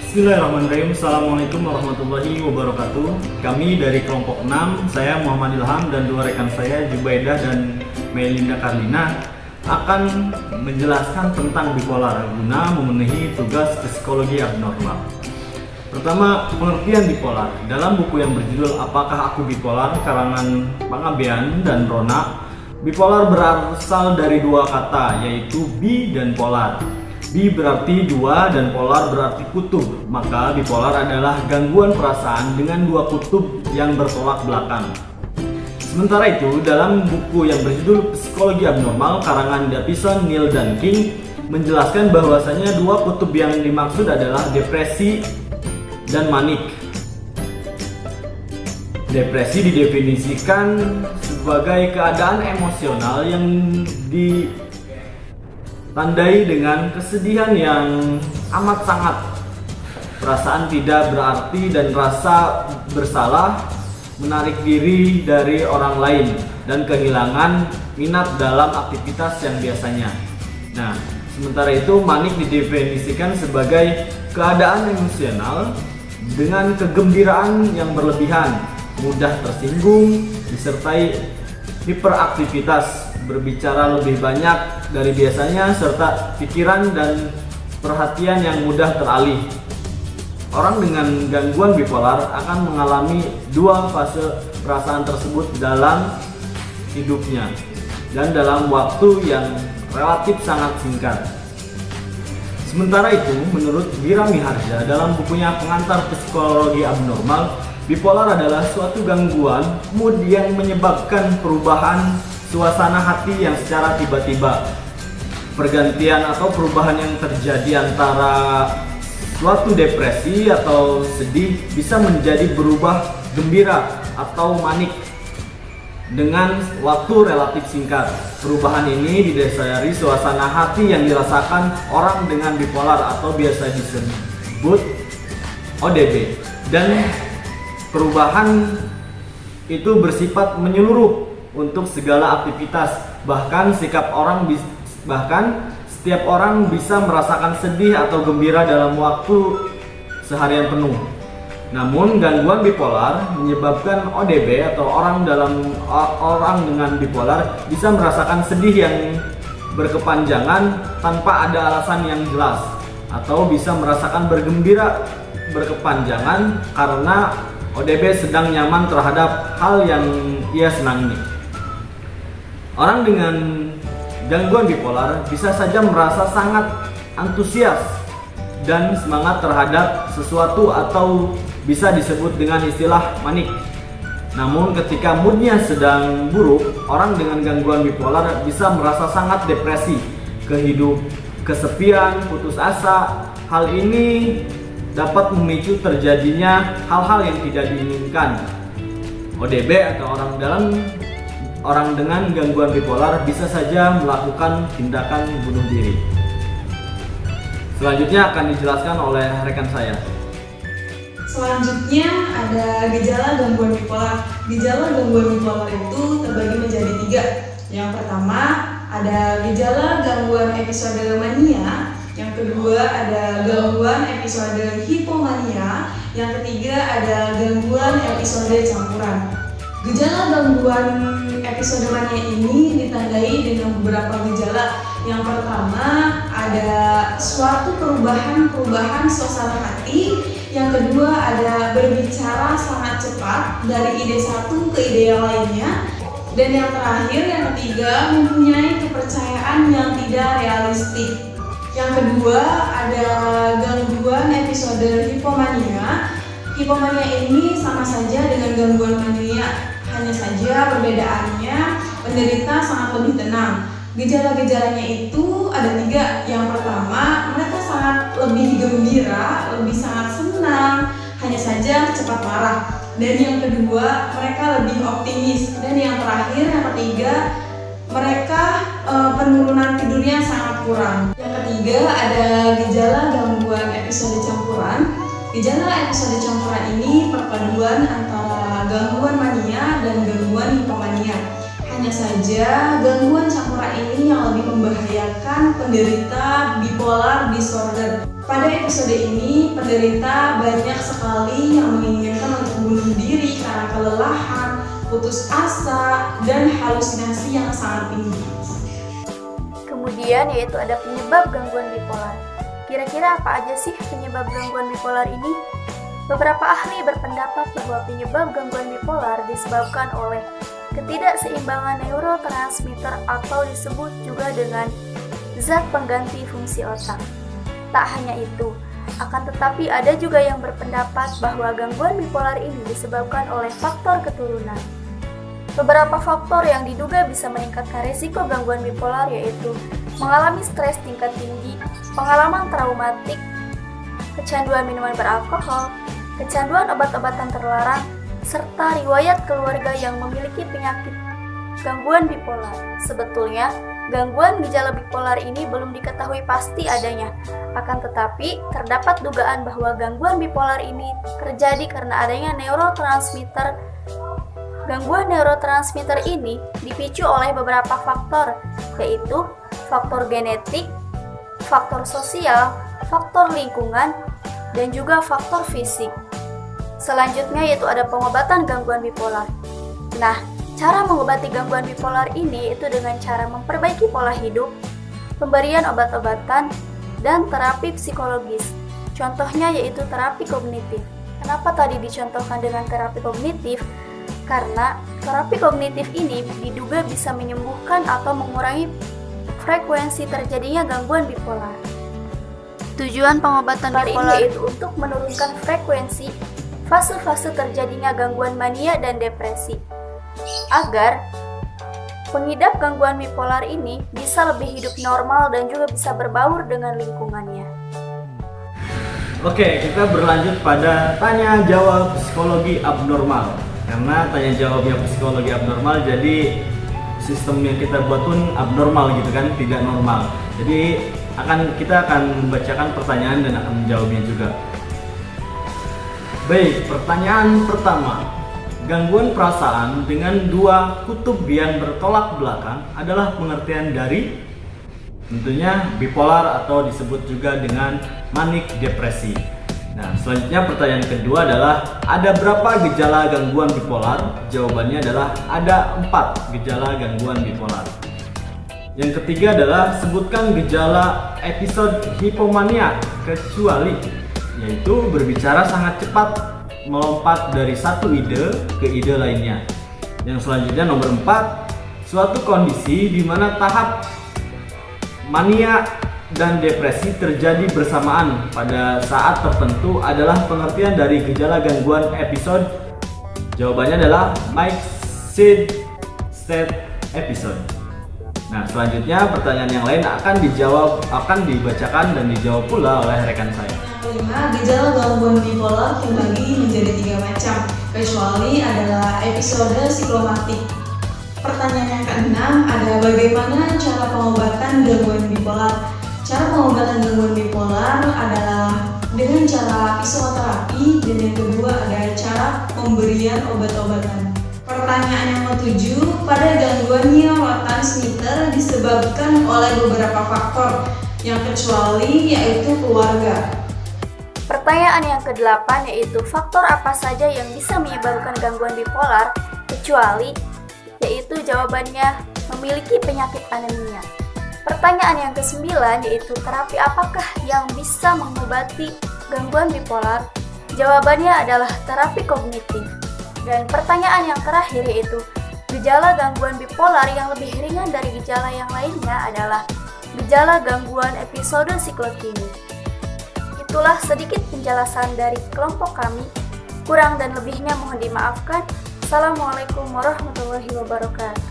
Bismillahirrahmanirrahim. Assalamualaikum warahmatullahi wabarakatuh. Kami dari kelompok 6, saya Muhammad Ilham dan dua rekan saya Jubaidah dan Melinda Karlina akan menjelaskan tentang bipolar guna memenuhi tugas psikologi abnormal. Pertama, pengertian bipolar. Dalam buku yang berjudul Apakah Aku Bipolar? Karangan Pangabean dan Rona, bipolar berasal dari dua kata, yaitu bi dan polar. Bi berarti dua dan polar berarti kutub. Maka bipolar adalah gangguan perasaan dengan dua kutub yang bertolak belakang. Sementara itu, dalam buku yang berjudul Psikologi Abnormal karangan Davison, Neil dan King menjelaskan bahwasanya dua kutub yang dimaksud adalah depresi dan manik. Depresi didefinisikan sebagai keadaan emosional yang ditandai dengan kesedihan yang amat sangat, perasaan tidak berarti dan rasa bersalah, menarik diri dari orang lain, dan kehilangan minat dalam aktivitas yang biasanya. Nah, sementara itu manik didefinisikan sebagai keadaan emosional dengan kegembiraan yang berlebihan, mudah tersinggung, disertai hiperaktivitas, berbicara lebih banyak dari biasanya, serta pikiran dan perhatian yang mudah teralih. Orang dengan gangguan bipolar akan mengalami dua fase perasaan tersebut dalam hidupnya dan dalam waktu yang relatif sangat singkat. Sementara itu, menurut Gira Miharja dalam bukunya Pengantar Psikologi Abnormal, bipolar adalah suatu gangguan mood yang menyebabkan perubahan suasana hati yang secara tiba-tiba. Pergantian atau perubahan yang terjadi antara suatu depresi atau sedih bisa menjadi berubah gembira atau manik dengan waktu relatif singkat. Perubahan ini didasari suasana hati yang dirasakan orang dengan bipolar atau biasa disebut ODB, dan perubahan itu bersifat menyeluruh untuk segala aktivitas, bahkan setiap orang bisa merasakan sedih atau gembira dalam waktu seharian penuh. Namun gangguan bipolar menyebabkan ODB atau orang dengan bipolar bisa merasakan sedih yang berkepanjangan tanpa ada alasan yang jelas, atau bisa merasakan bergembira berkepanjangan karena ODB sedang nyaman terhadap hal yang ia senangi. Orang dengan gangguan bipolar bisa saja merasa sangat antusias dan semangat terhadap sesuatu atau bisa disebut dengan istilah manik. Namun ketika moodnya sedang buruk, orang dengan gangguan bipolar bisa merasa sangat depresi, kesepian, putus asa. Hal ini dapat memicu terjadinya hal-hal yang tidak diinginkan. ODB atau orang dengan gangguan bipolar bisa saja melakukan tindakan bunuh diri. Selanjutnya akan dijelaskan oleh rekan saya. Selanjutnya ada gejala gangguan bipolar. Gejala gangguan bipolar itu terbagi menjadi 3. Yang pertama ada gejala gangguan episode mania. Yang kedua ada gangguan episode hipomania. Yang ketiga ada gangguan episode campuran. Gejala gangguan episode mania ini ditandai dengan beberapa gejala. Yang pertama ada suatu perubahan suasana hati. Yang kedua ada berbicara sangat cepat dari ide satu ke ide yang lainnya. Dan yang terakhir, yang ketiga, mempunyai kepercayaan yang tidak realistik. Yang kedua ada gangguan episode hipomania. Hipomania ini sama saja dengan gangguan mania, hanya saja perbedaannya penderita sangat lebih tenang. Gejala-gejalanya itu ada 3. Yang pertama, mereka sangat lebih gembira, lebih sangat senang, hanya saja cepat marah. Dan yang kedua, mereka lebih optimis. Dan yang terakhir, yang ketiga, mereka penurunan tidurnya sangat kurang. Yang ketiga ada gejala gangguan episode campuran. Gejala episode campuran ini perpaduan antara gangguan mania dan gangguan hipomania. Hanya saja, gangguan campuran ini yang lebih membahayakan penderita bipolar disorder. Pada episode ini, penderita banyak sekali yang menginginkan untuk bunuh diri karena kelelahan, putus asa, dan halusinasi yang sangat tinggi. Kemudian yaitu ada penyebab gangguan bipolar. Kira-kira apa aja sih penyebab gangguan bipolar ini? Beberapa ahli berpendapat bahwa penyebab gangguan bipolar disebabkan oleh ketidakseimbangan neurotransmitter atau disebut juga dengan zat pengganti fungsi otak. Tak hanya itu, akan tetapi ada juga yang berpendapat bahwa gangguan bipolar ini disebabkan oleh faktor keturunan. Beberapa faktor yang diduga bisa meningkatkan risiko gangguan bipolar yaitu mengalami stres tingkat tinggi, pengalaman traumatik, kecanduan minuman beralkohol, kecanduan obat-obatan terlarang, serta riwayat keluarga yang memiliki penyakit gangguan bipolar. Sebetulnya, gangguan gejala bipolar ini belum diketahui pasti adanya. Akan tetapi, terdapat dugaan bahwa gangguan bipolar ini terjadi karena adanya neurotransmitter. Gangguan neurotransmitter ini dipicu oleh beberapa faktor, yaitu faktor genetik, faktor sosial, faktor lingkungan, dan juga faktor fisik. Selanjutnya yaitu ada pengobatan gangguan bipolar. Nah, cara mengobati gangguan bipolar ini itu dengan cara memperbaiki pola hidup, pemberian obat-obatan, dan terapi psikologis. Contohnya yaitu terapi kognitif. Kenapa tadi dicontohkan dengan terapi kognitif? Karena terapi kognitif ini diduga bisa menyembuhkan atau mengurangi frekuensi terjadinya gangguan bipolar. Tujuan pengobatan bipolar itu untuk menurunkan frekuensi fase-fase terjadinya gangguan mania dan depresi, agar pengidap gangguan bipolar ini bisa lebih hidup normal dan juga bisa berbaur dengan lingkungannya. Oke, kita berlanjut pada tanya jawab psikologi abnormal. Karena tanya jawabnya psikologi abnormal, jadi sistem yang kita buat pun abnormal gitu kan, tidak normal. Jadi kita akan membacakan pertanyaan dan akan menjawabnya juga. Baik, pertanyaan pertama. Gangguan perasaan dengan dua kutub yang bertolak belakang adalah pengertian dari tentunya bipolar atau disebut juga dengan manik depresi. Nah, selanjutnya pertanyaan kedua adalah ada berapa gejala gangguan bipolar? Jawabannya adalah ada 4 gejala gangguan bipolar. Yang ketiga adalah sebutkan gejala episode hipomania kecuali, yaitu berbicara sangat cepat, melompat dari satu ide ke ide lainnya. Yang selanjutnya nomor 4, suatu kondisi di mana tahap mania dan depresi terjadi bersamaan pada saat tertentu adalah pengertian dari gejala gangguan episode. Jawabannya adalah mixed state episode. Nah, selanjutnya pertanyaan yang lain akan dibacakan dan dijawab pula oleh rekan saya. Kelima, gejala gangguan bipolar terbagi menjadi 3 macam, kecuali adalah episode psikomatik. Pertanyaan yang keenam ada bagaimana cara pengobatan gangguan bipolar. Cara pengobatan gangguan bipolar adalah dengan cara psikoterapi, dan yang kedua ada cara pemberian obat-obatan. Pertanyaan yang ke-7, pada gangguan neurotransmitter disebabkan oleh beberapa faktor yang kecuali yaitu keluarga. Pertanyaan yang ke-8 yaitu faktor apa saja yang bisa menyebabkan gangguan bipolar kecuali, yaitu jawabannya memiliki penyakit anemia. Pertanyaan yang ke-9 yaitu terapi apakah yang bisa mengobati gangguan bipolar? Jawabannya adalah terapi kognitif. Dan pertanyaan yang terakhir yaitu gejala gangguan bipolar yang lebih ringan dari gejala yang lainnya adalah gejala gangguan episode siklotimik. Itulah sedikit penjelasan dari kelompok kami. Kurang dan lebihnya mohon dimaafkan. Assalamualaikum warahmatullahi wabarakatuh.